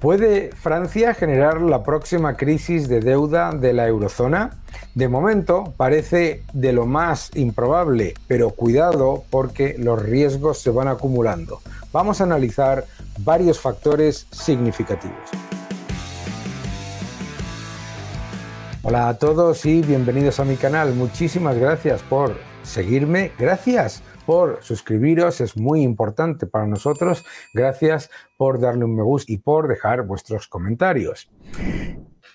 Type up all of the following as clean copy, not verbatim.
¿Puede Francia generar la próxima crisis de deuda de la eurozona? De momento parece de lo más improbable, pero cuidado porque los riesgos se van acumulando. Vamos a analizar varios factores significativos. Hola a todos y bienvenidos a mi canal. Muchísimas gracias por seguirme. Gracias por suscribiros, es muy importante para nosotros. Gracias por darle un me gusta y por dejar vuestros comentarios.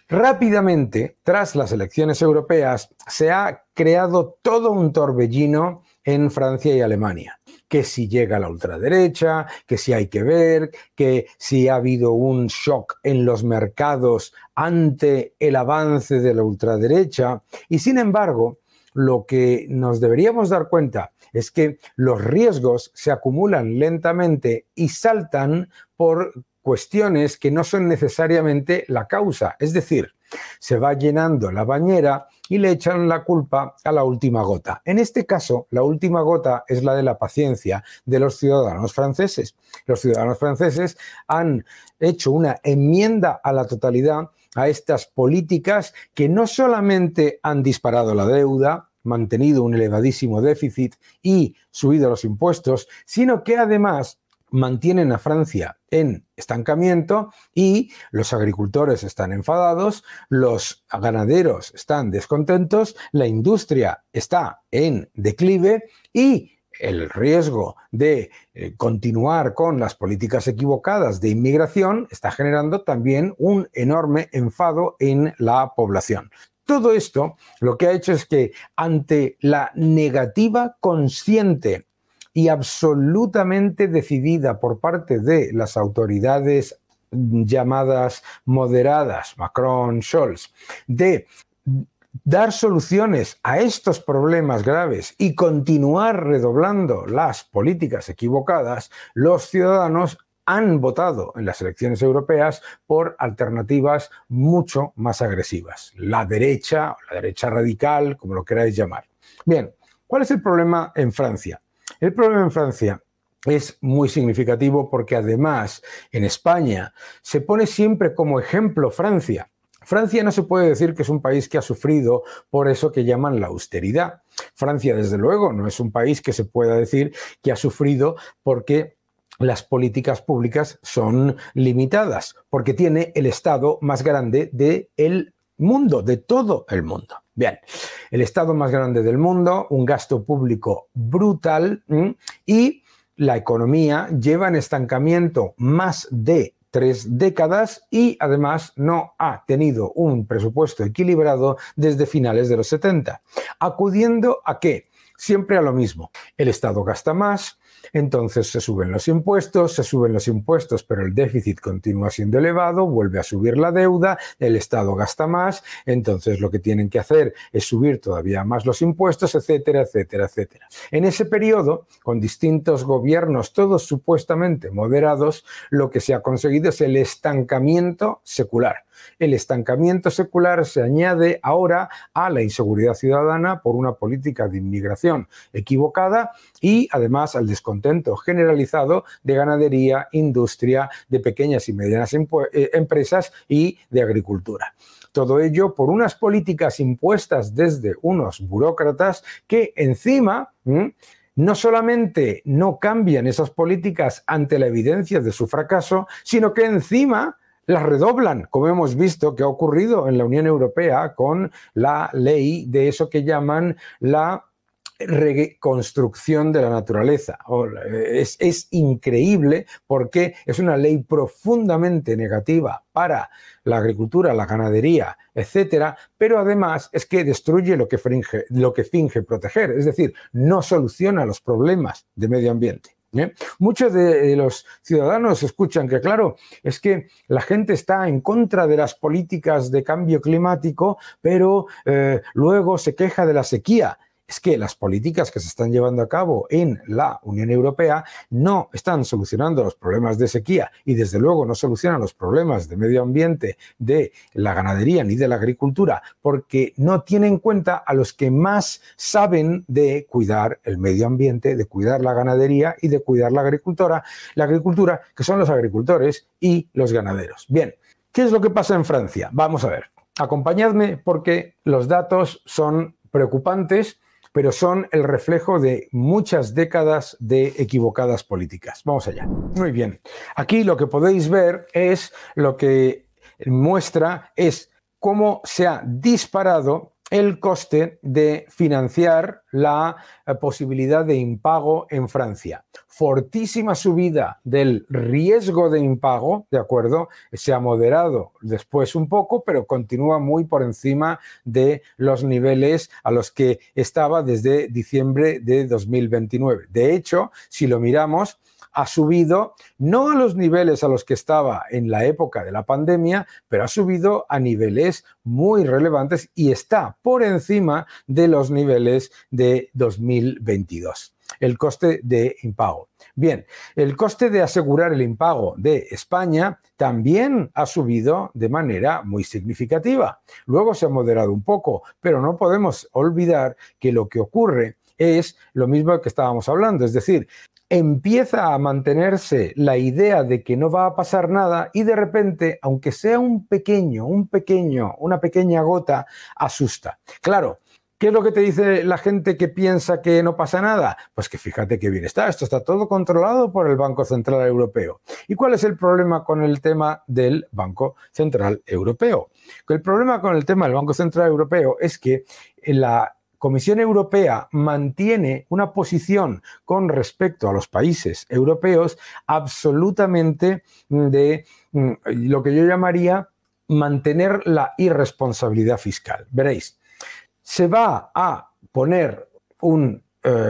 Rápidamente, tras las elecciones europeas, se ha creado todo un torbellino en Francia y Alemania. Que si llega la ultraderecha, que si hay que ver, que si ha habido un shock en los mercados ante el avance de la ultraderecha. Y sin embargo, lo que nos deberíamos dar cuenta es que los riesgos se acumulan lentamente y saltan por cuestiones que no son necesariamente la causa. Es decir, se va llenando la bañera y le echan la culpa a la última gota. En este caso, la última gota es la de la paciencia de los ciudadanos franceses. Los ciudadanos franceses han hecho una enmienda a la totalidad a estas políticas que no solamente han disparado la deuda, mantenido un elevadísimo déficit y subido los impuestos, sino que además mantienen a Francia en estancamiento y los agricultores están enfadados, los ganaderos están descontentos, la industria está en declive y el riesgo de continuar con las políticas equivocadas de inmigración está generando también un enorme enfado en la población. Todo esto lo que ha hecho es que ante la negativa consciente y absolutamente decidida por parte de las autoridades llamadas moderadas, Macron, Scholz, de dar soluciones a estos problemas graves y continuar redoblando las políticas equivocadas, los ciudadanos han votado en las elecciones europeas por alternativas mucho más agresivas. La derecha radical, como lo queráis llamar. Bien, ¿cuál es el problema en Francia? El problema en Francia es muy significativo porque además en España se pone siempre como ejemplo Francia. Francia no se puede decir que es un país que ha sufrido por eso que llaman la austeridad. Francia, desde luego, no es un país que se pueda decir que ha sufrido porque las políticas públicas son limitadas, porque tiene el Estado más grande del mundo, de todo el mundo. Bien, el Estado más grande del mundo, un gasto público brutal y la economía lleva en estancamiento más de 3 décadas y además no ha tenido un presupuesto equilibrado desde finales de los 70. ¿Acudiendo a qué? Siempre a lo mismo. El Estado gasta más, entonces se suben los impuestos, pero el déficit continúa siendo elevado, vuelve a subir la deuda, el Estado gasta más, entonces lo que tienen que hacer es subir todavía más los impuestos, etcétera, etcétera, etcétera. En ese periodo, con distintos gobiernos, todos supuestamente moderados, lo que se ha conseguido es el estancamiento secular. El estancamiento secular se añade ahora a la inseguridad ciudadana por una política de inmigración equivocada y además al descontento generalizado de ganadería, industria, de pequeñas y medianas empresas y de agricultura. Todo ello por unas políticas impuestas desde unos burócratas que encima no solamente no cambian esas políticas ante la evidencia de su fracaso, sino que encima las redoblan, como hemos visto que ha ocurrido en la Unión Europea con la ley de eso que llaman la reconstrucción de la naturaleza. Es increíble porque es una ley profundamente negativa para la agricultura, la ganadería, etcétera, pero además es que destruye lo que finge proteger, es decir, no soluciona los problemas de medio ambiente. Muchos de los ciudadanos escuchan que, claro, es que la gente está en contra de las políticas de cambio climático, pero luego se queja de la sequía. es que las políticas que se están llevando a cabo en la Unión Europea no están solucionando los problemas de sequía y desde luego no solucionan los problemas de medio ambiente, de la ganadería ni de la agricultura, porque no tienen en cuenta a los que más saben de cuidar el medio ambiente, de cuidar la ganadería y de cuidar la agricultura, que son los agricultores y los ganaderos. Bien, ¿qué es lo que pasa en Francia? Vamos a ver. Acompañadme porque los datos son preocupantes, pero son el reflejo de muchas décadas de equivocadas políticas. Vamos allá. Muy bien. Aquí lo que podéis ver es lo que muestra es cómo se ha disparado el coste de financiar la posibilidad de impago en Francia. Fortísima subida del riesgo de impago, ¿de acuerdo? Se ha moderado después un poco, pero continúa muy por encima de los niveles a los que estaba desde diciembre de 2029. De hecho, si lo miramos, ha subido no a los niveles a los que estaba en la época de la pandemia, pero ha subido a niveles muy relevantes y está por encima de los niveles de 2022. El coste de impago. Bien, el coste de asegurar el impago de España también ha subido de manera muy significativa. Luego se ha moderado un poco, pero no podemos olvidar que lo que ocurre es lo mismo que estábamos hablando, es decir, empieza a mantenerse la idea de que no va a pasar nada y de repente, aunque sea una pequeña gota, asusta. Claro, ¿qué es lo que te dice la gente que piensa que no pasa nada? Pues que fíjate qué bien está, esto está todo controlado por el Banco Central Europeo. ¿Y cuál es el problema con el tema del Banco Central Europeo? El problema con el tema del Banco Central Europeo es que la Comisión Europea mantiene una posición con respecto a los países europeos absolutamente de lo que yo llamaría mantener la irresponsabilidad fiscal. Veréis, se va a poner un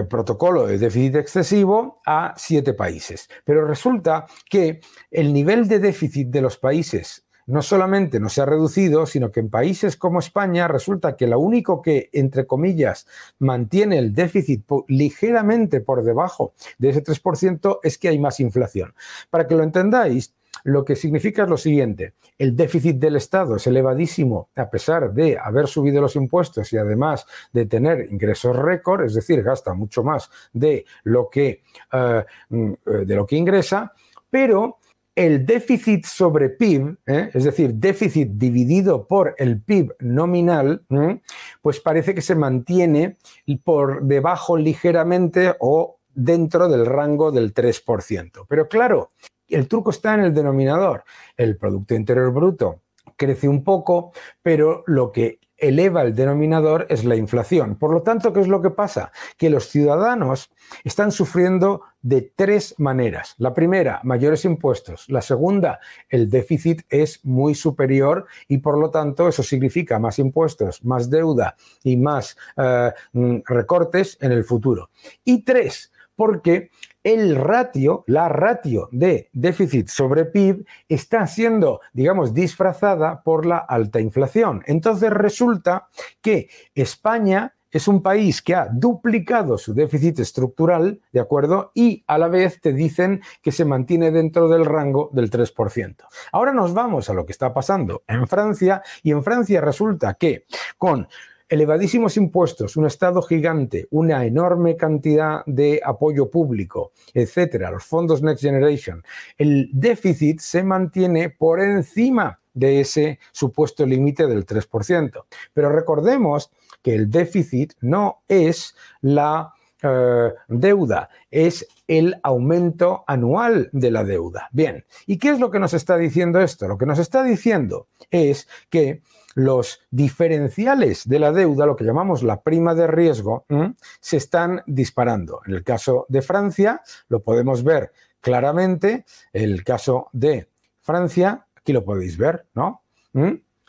protocolo de déficit excesivo a 7 países, pero resulta que el nivel de déficit de los países no solamente no se ha reducido, sino que en países como España resulta que lo único que, entre comillas, mantiene el déficit ligeramente por debajo de ese 3% es que hay más inflación. Para que lo entendáis, lo que significa es lo siguiente: el déficit del Estado es elevadísimo a pesar de haber subido los impuestos y además de tener ingresos récord, es decir, gasta mucho más de lo que ingresa, pero el déficit sobre PIB, es decir, déficit dividido por el PIB nominal, pues parece que se mantiene por debajo ligeramente o dentro del rango del 3%. Pero claro, el truco está en el denominador. El Producto Interior Bruto crece un poco, pero lo que eleva el denominador es la inflación. Por lo tanto, ¿qué es lo que pasa? Que los ciudadanos están sufriendo de 3 maneras. La primera, mayores impuestos. La segunda, el déficit es muy superior y por lo tanto eso significa más impuestos, más deuda y más recortes en el futuro. Y 3, porque la ratio de déficit sobre PIB está siendo, digamos, disfrazada por la alta inflación. Entonces resulta que España es un país que ha duplicado su déficit estructural, ¿de acuerdo? Y a la vez te dicen que se mantiene dentro del rango del 3%. Ahora nos vamos a lo que está pasando en Francia y en Francia resulta que con elevadísimos impuestos, un Estado gigante, una enorme cantidad de apoyo público, etcétera, los fondos Next Generation, el déficit se mantiene por encima de ese supuesto límite del 3%. Pero recordemos que el déficit no es la deuda, es el aumento anual de la deuda. Bien, ¿y qué es lo que nos está diciendo esto? Lo que nos está diciendo es que los diferenciales de la deuda, lo que llamamos la prima de riesgo, se están disparando. En el caso de Francia, lo podemos ver claramente. El caso de Francia, aquí lo podéis ver, ¿no?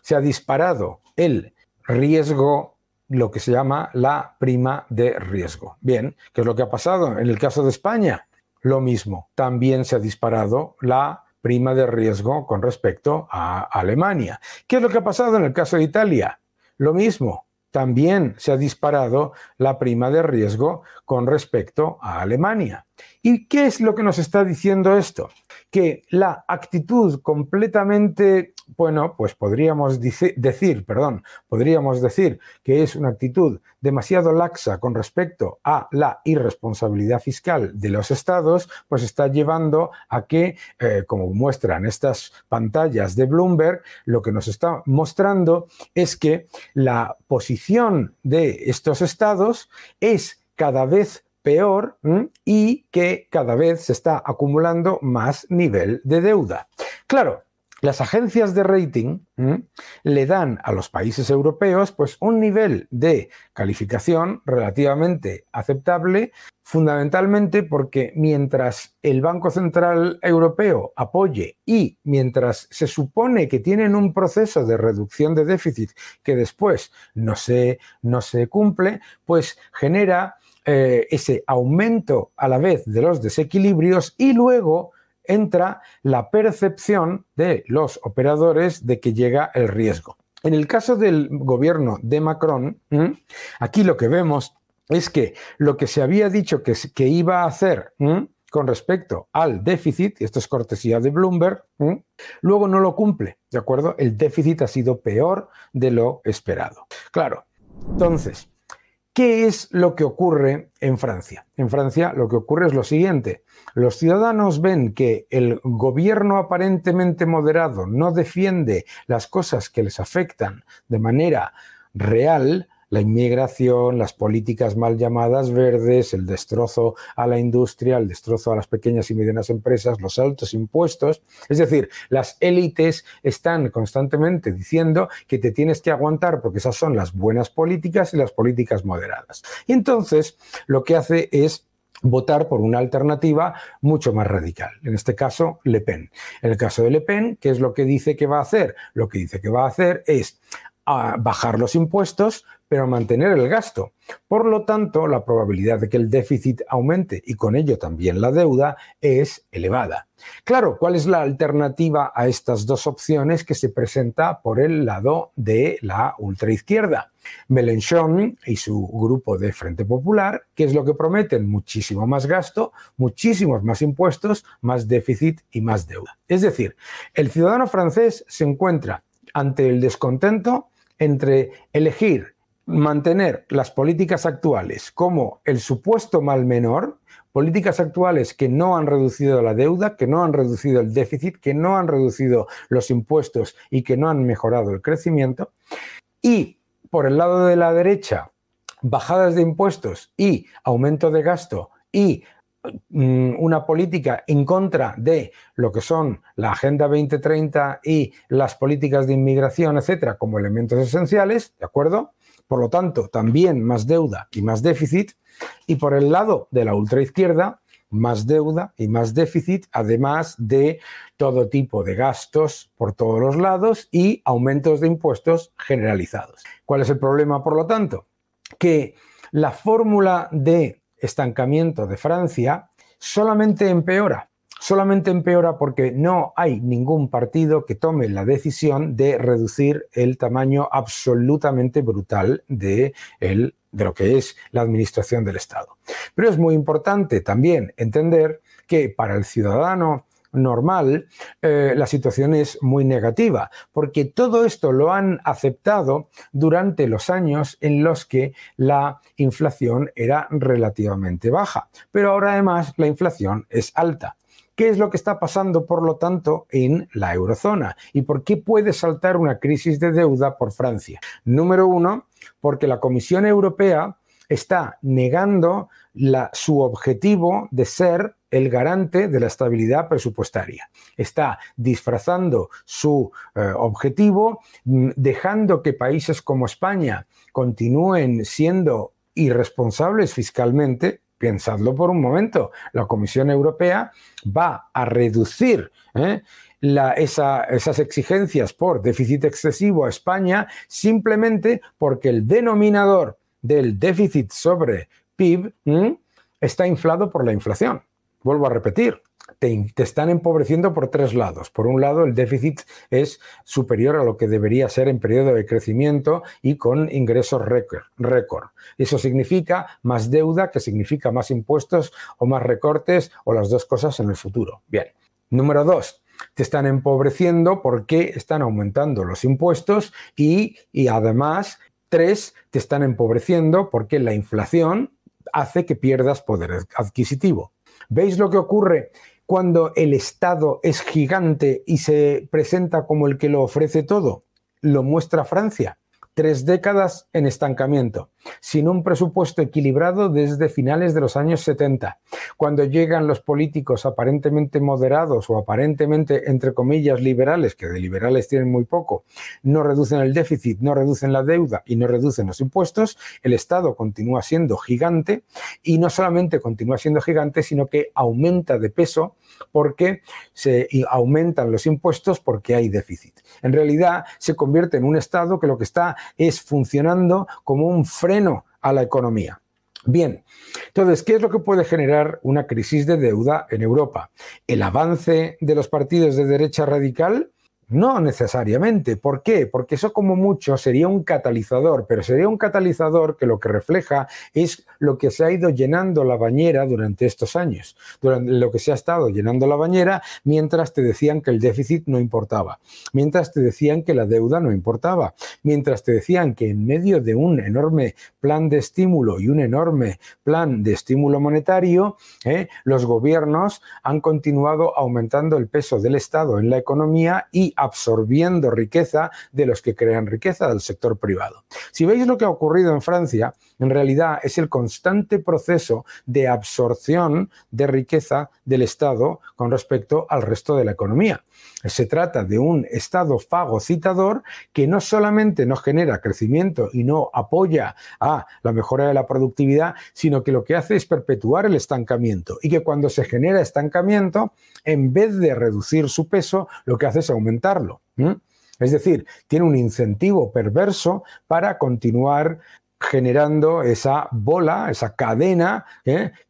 Se ha disparado el riesgo, lo que se llama la prima de riesgo. Bien, ¿qué es lo que ha pasado? En el caso de España, lo mismo. También se ha disparado la prima de riesgo con respecto a Alemania. ¿Qué es lo que ha pasado en el caso de Italia? Lo mismo. también se ha disparado la prima de riesgo con respecto a Alemania. ¿Y qué es lo que nos está diciendo esto? Que la actitud completamente, bueno, pues podríamos decir que es una actitud demasiado laxa con respecto a la irresponsabilidad fiscal de los estados, pues está llevando a que, como muestran estas pantallas de Bloomberg, lo que nos está mostrando es que la posición de estos estados es cada vez peor y que cada vez se está acumulando más nivel de deuda. Claro, las agencias de rating le dan a los países europeos pues un nivel de calificación relativamente aceptable, fundamentalmente porque mientras el Banco Central Europeo apoye y mientras se supone que tienen un proceso de reducción de déficit que después no se cumple, pues genera ese aumento a la vez de los desequilibrios y luego entra la percepción de los operadores de que llega el riesgo. En el caso del gobierno de Macron, aquí lo que vemos es que lo que se había dicho que iba a hacer con respecto al déficit, y esto es cortesía de Bloomberg, luego no lo cumple, ¿de acuerdo? El déficit ha sido peor de lo esperado. Claro, entonces, ¿qué es lo que ocurre en Francia? En Francia lo que ocurre es lo siguiente. Los ciudadanos ven que el gobierno aparentemente moderado no defiende las cosas que les afectan de manera real, la inmigración, las políticas mal llamadas verdes, el destrozo a la industria, el destrozo a las pequeñas y medianas empresas, los altos impuestos. Es decir, las élites están constantemente diciendo que te tienes que aguantar porque esas son las buenas políticas y las políticas moderadas. Y entonces lo que hace es votar por una alternativa mucho más radical. En este caso, Le Pen. En el caso de Le Pen, ¿qué es lo que dice que va a hacer? Lo que dice que va a hacer es bajar los impuestos, pero mantener el gasto. Por lo tanto, la probabilidad de que el déficit aumente y con ello también la deuda es elevada. Claro, ¿cuál es la alternativa a estas dos opciones que se presenta por el lado de la ultraizquierda? Mélenchon y su grupo de Frente Popular, ¿qué es lo que prometen? Muchísimo más gasto, muchísimos más impuestos, más déficit y más deuda. Es decir, el ciudadano francés se encuentra ante el descontento entre elegir mantener las políticas actuales como el supuesto mal menor, políticas actuales que no han reducido la deuda, que no han reducido el déficit, que no han reducido los impuestos y que no han mejorado el crecimiento, y por el lado de la derecha, bajadas de impuestos y aumento de gasto y una política en contra de lo que son la Agenda 2030 y las políticas de inmigración, etcétera, como elementos esenciales, ¿de acuerdo? Por lo tanto, también más deuda y más déficit. Y por el lado de la ultraizquierda, más deuda y más déficit, además de todo tipo de gastos por todos los lados y aumentos de impuestos generalizados. ¿Cuál es el problema, por lo tanto? Que la fórmula de estancamiento de Francia solamente empeora porque no hay ningún partido que tome la decisión de reducir el tamaño absolutamente brutal de lo que es la administración del Estado. Pero es muy importante también entender que para el ciudadano normal, la situación es muy negativa, porque todo esto lo han aceptado durante los años en los que la inflación era relativamente baja, pero ahora además la inflación es alta. ¿Qué es lo que está pasando, por lo tanto, en la eurozona? ¿Y por qué puede saltar una crisis de deuda por Francia? Número uno, porque la Comisión Europea está negando su objetivo de ser el garante de la estabilidad presupuestaria. Está disfrazando su objetivo, dejando que países como España continúen siendo irresponsables fiscalmente. Pensadlo por un momento. La Comisión Europea va a reducir esas exigencias por déficit excesivo a España simplemente porque el denominador del déficit sobre PIB está inflado por la inflación. Vuelvo a repetir, te están empobreciendo por tres lados. Por un lado, el déficit es superior a lo que debería ser en periodo de crecimiento y con ingresos récord. Eso significa más deuda, que significa más impuestos o más recortes o las dos cosas en el futuro. Bien. Número dos, te están empobreciendo porque están aumentando los impuestos y además, tres, te están empobreciendo porque la inflación hace que pierdas poder adquisitivo. ¿Veis lo que ocurre cuando el Estado es gigante y se presenta como el que lo ofrece todo? Lo muestra Francia. 3 décadas en estancamiento, sin un presupuesto equilibrado desde finales de los años 70. Cuando llegan los políticos aparentemente moderados o aparentemente, entre comillas, liberales, que de liberales tienen muy poco, no reducen el déficit, no reducen la deuda y no reducen los impuestos, el Estado continúa siendo gigante y no solamente continúa siendo gigante, sino que aumenta de peso porque se aumentan los impuestos porque hay déficit. En realidad se convierte en un Estado que lo que está es funcionando como un freno a la economía. Bien, entonces, ¿qué es lo que puede generar una crisis de deuda en Europa? ¿El avance de los partidos de derecha radical? No necesariamente. ¿Por qué? Porque eso como mucho sería un catalizador, pero sería un catalizador que lo que refleja es lo que se ha ido llenando la bañera durante estos años, durante lo que se ha estado llenando la bañera mientras te decían que el déficit no importaba, mientras te decían que la deuda no importaba, mientras te decían que en medio de un enorme plan de estímulo y un enorme plan de estímulo monetario, los gobiernos han continuado aumentando el peso del Estado en la economía y absorbiendo riqueza de los que crean riqueza, del sector privado. Si veis lo que ha ocurrido en Francia, en realidad es el constante proceso de absorción de riqueza del Estado con respecto al resto de la economía. Se trata de un Estado fagocitador que no solamente no genera crecimiento y no apoya a la mejora de la productividad, sino que lo que hace es perpetuar el estancamiento y que cuando se genera estancamiento, en vez de reducir su peso, lo que hace es aumentarlo. Es decir, tiene un incentivo perverso para continuar generando esa bola, esa cadena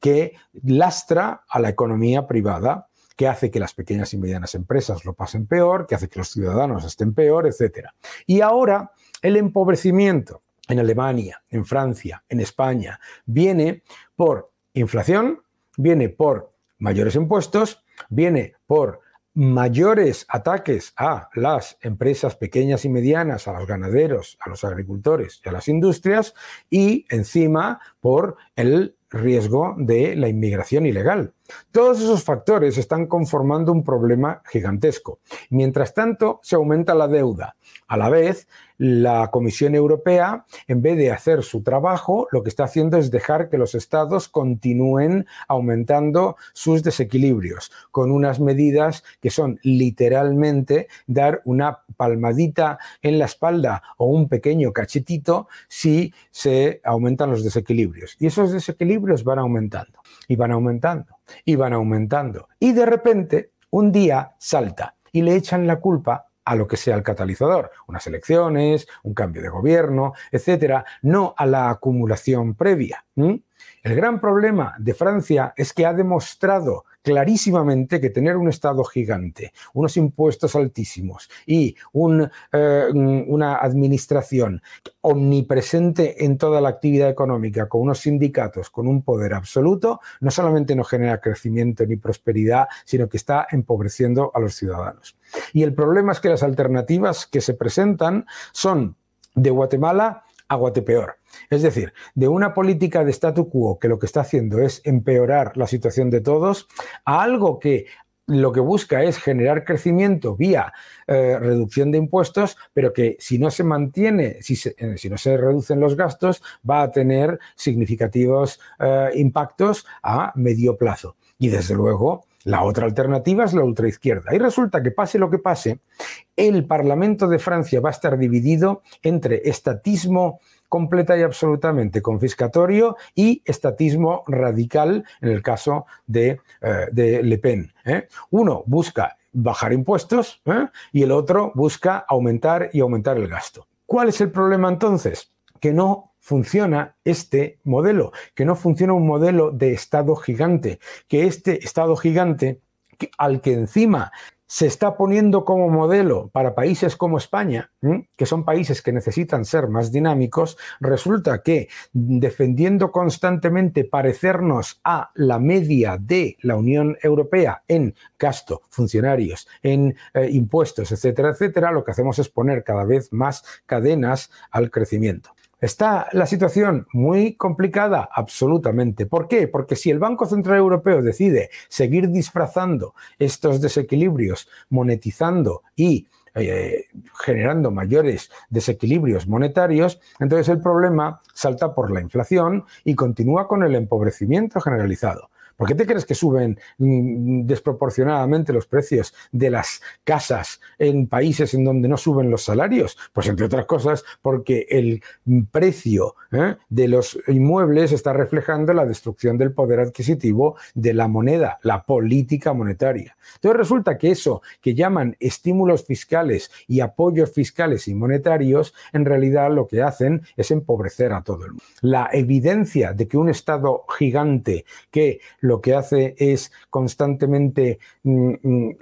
que lastra a la economía privada, que hace que las pequeñas y medianas empresas lo pasen peor, que hace que los ciudadanos estén peor, etc. Y ahora el empobrecimiento en Alemania, en Francia, en España, viene por inflación, viene por mayores impuestos, viene por mayores ataques a las empresas pequeñas y medianas, a los ganaderos, a los agricultores y a las industrias, y encima por el riesgo de la inmigración ilegal. Todos esos factores están conformando un problema gigantesco. Mientras tanto, se aumenta la deuda. A la vez, la Comisión Europea, en vez de hacer su trabajo, lo que está haciendo es dejar que los estados continúen aumentando sus desequilibrios, con unas medidas que son literalmente dar una palmadita en la espalda o un pequeño cachetito si se aumentan los desequilibrios. Y esos desequilibrios van aumentando, y van aumentando, y van aumentando. Y de repente, un día salta y le echan la culpa a lo que sea el catalizador, unas elecciones, un cambio de gobierno, etcétera, no a la acumulación previa. El gran problema de Francia es que ha demostrado clarísimamente que tener un Estado gigante, unos impuestos altísimos y una administración omnipresente en toda la actividad económica, con unos sindicatos con un poder absoluto, no solamente no genera crecimiento ni prosperidad, sino que está empobreciendo a los ciudadanos. Y el problema es que las alternativas que se presentan son de Guatemala a Guatepeor. Es decir, de una política de statu quo que lo que está haciendo es empeorar la situación de todos, a algo que lo que busca es generar crecimiento vía reducción de impuestos, pero que si no se mantiene, si no se reducen los gastos, va a tener significativos impactos a medio plazo. Y desde luego, la otra alternativa es la ultraizquierda. Y resulta que pase lo que pase, el Parlamento de Francia va a estar dividido entre estatismo completa y absolutamente confiscatorio y estatismo radical en el caso de Le Pen. Uno busca bajar impuestos y el otro busca aumentar el gasto. ¿Cuál es el problema entonces? Que no funciona este modelo, que no funciona un modelo de Estado gigante, que este Estado gigante al que encima se está poniendo como modelo para países como España, que son países que necesitan ser más dinámicos, resulta que defendiendo constantemente parecernos a la media de la Unión Europea en gasto, funcionarios, en impuestos, etcétera, etcétera, lo que hacemos es poner cada vez más cadenas al crecimiento. ¿Está la situación muy complicada? Absolutamente. ¿Por qué? Porque si el Banco Central Europeo decide seguir disfrazando estos desequilibrios, monetizando y generando mayores desequilibrios monetarios, entonces el problema salta por la inflación y continúa con el empobrecimiento generalizado. ¿Por qué te crees que suben desproporcionadamente los precios de las casas en países en donde no suben los salarios? Pues entre otras cosas porque el precio de los inmuebles está reflejando la destrucción del poder adquisitivo de la moneda, la política monetaria. Entonces resulta que eso que llaman estímulos fiscales y apoyos fiscales y monetarios, en realidad lo que hacen es empobrecer a todo el mundo. La evidencia de que un Estado gigante que lo que hace es constantemente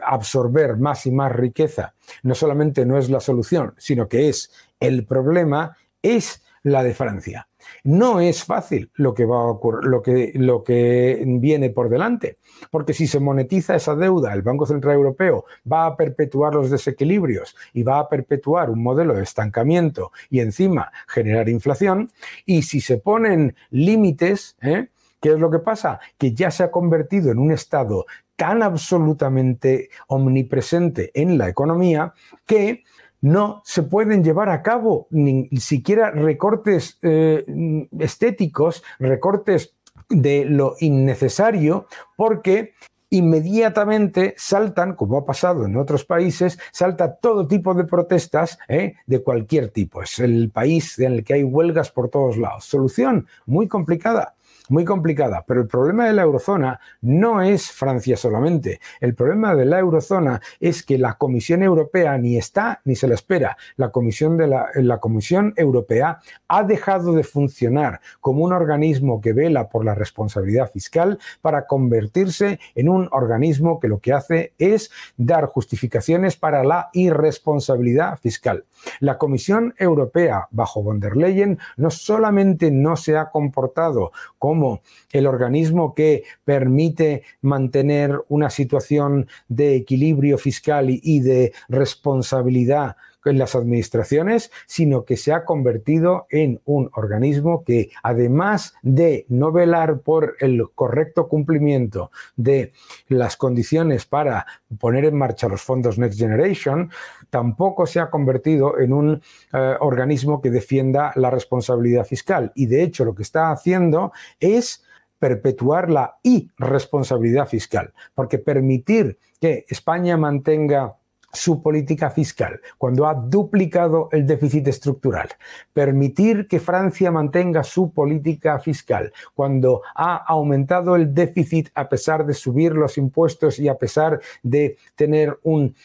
absorber más y más riqueza, no solamente no es la solución, sino que es el problema, es la de Francia. No es fácil lo que va a ocurrir, lo que viene por delante, porque si se monetiza esa deuda, el Banco Central Europeo va a perpetuar los desequilibrios y va a perpetuar un modelo de estancamiento y encima generar inflación, y si se ponen límites, ¿qué es lo que pasa? Que ya se ha convertido en un Estado tan absolutamente omnipresente en la economía que no se pueden llevar a cabo ni siquiera recortes estéticos, recortes de lo innecesario, porque inmediatamente saltan, como ha pasado en otros países, salta todo tipo de protestas de cualquier tipo. Es el país en el que hay huelgas por todos lados. Solución muy complicada. Muy complicada, pero el problema de la eurozona no es Francia solamente. El problema de la eurozona es que la Comisión Europea ni está ni se la espera. La Comisión Europea ha dejado de funcionar como un organismo que vela por la responsabilidad fiscal para convertirse en un organismo que lo que hace es dar justificaciones para la irresponsabilidad fiscal. La Comisión Europea, bajo von der Leyen, no solamente no se ha comportado como el organismo que permite mantener una situación de equilibrio fiscal y de responsabilidad en las administraciones, sino que se ha convertido en un organismo que, además de no velar por el correcto cumplimiento de las condiciones para poner en marcha los fondos Next Generation, tampoco se ha convertido en un organismo que defienda la responsabilidad fiscal. Y de hecho lo que está haciendo es perpetuar la irresponsabilidad fiscal, porque permitir que España mantenga su política fiscal cuando ha duplicado el déficit estructural, permitir que Francia mantenga su política fiscal cuando ha aumentado el déficit a pesar de subir los impuestos y a pesar de tener un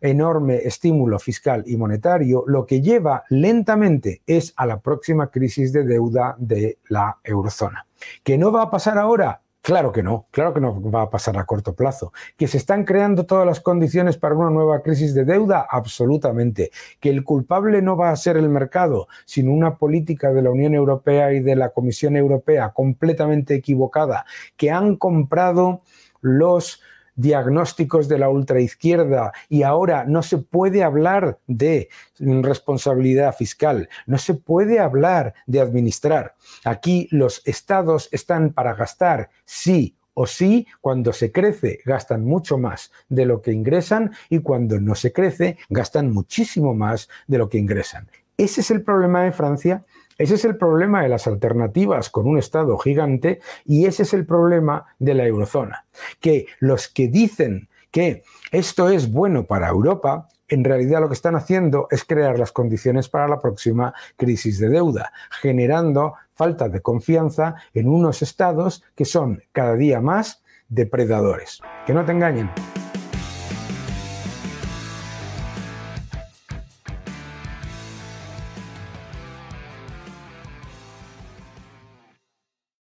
enorme estímulo fiscal y monetario, lo que lleva lentamente es a la próxima crisis de deuda de la eurozona. ¿Que no va a pasar ahora? Claro que no va a pasar a corto plazo. ¿Que se están creando todas las condiciones para una nueva crisis de deuda? Absolutamente. ¿Que el culpable no va a ser el mercado, sino una política de la Unión Europea y de la Comisión Europea completamente equivocada, que han comprado los diagnósticos de la ultraizquierda y ahora no se puede hablar de responsabilidad fiscal, no se puede hablar de administrar? Aquí los estados están para gastar sí o sí. Cuando se crece gastan mucho más de lo que ingresan y cuando no se crece gastan muchísimo más de lo que ingresan. Ese es el problema de Francia. Ese es el problema de las alternativas con un Estado gigante y ese es el problema de la eurozona. Que los que dicen que esto es bueno para Europa, en realidad lo que están haciendo es crear las condiciones para la próxima crisis de deuda, generando falta de confianza en unos estados que son cada día más depredadores. Que no te engañen.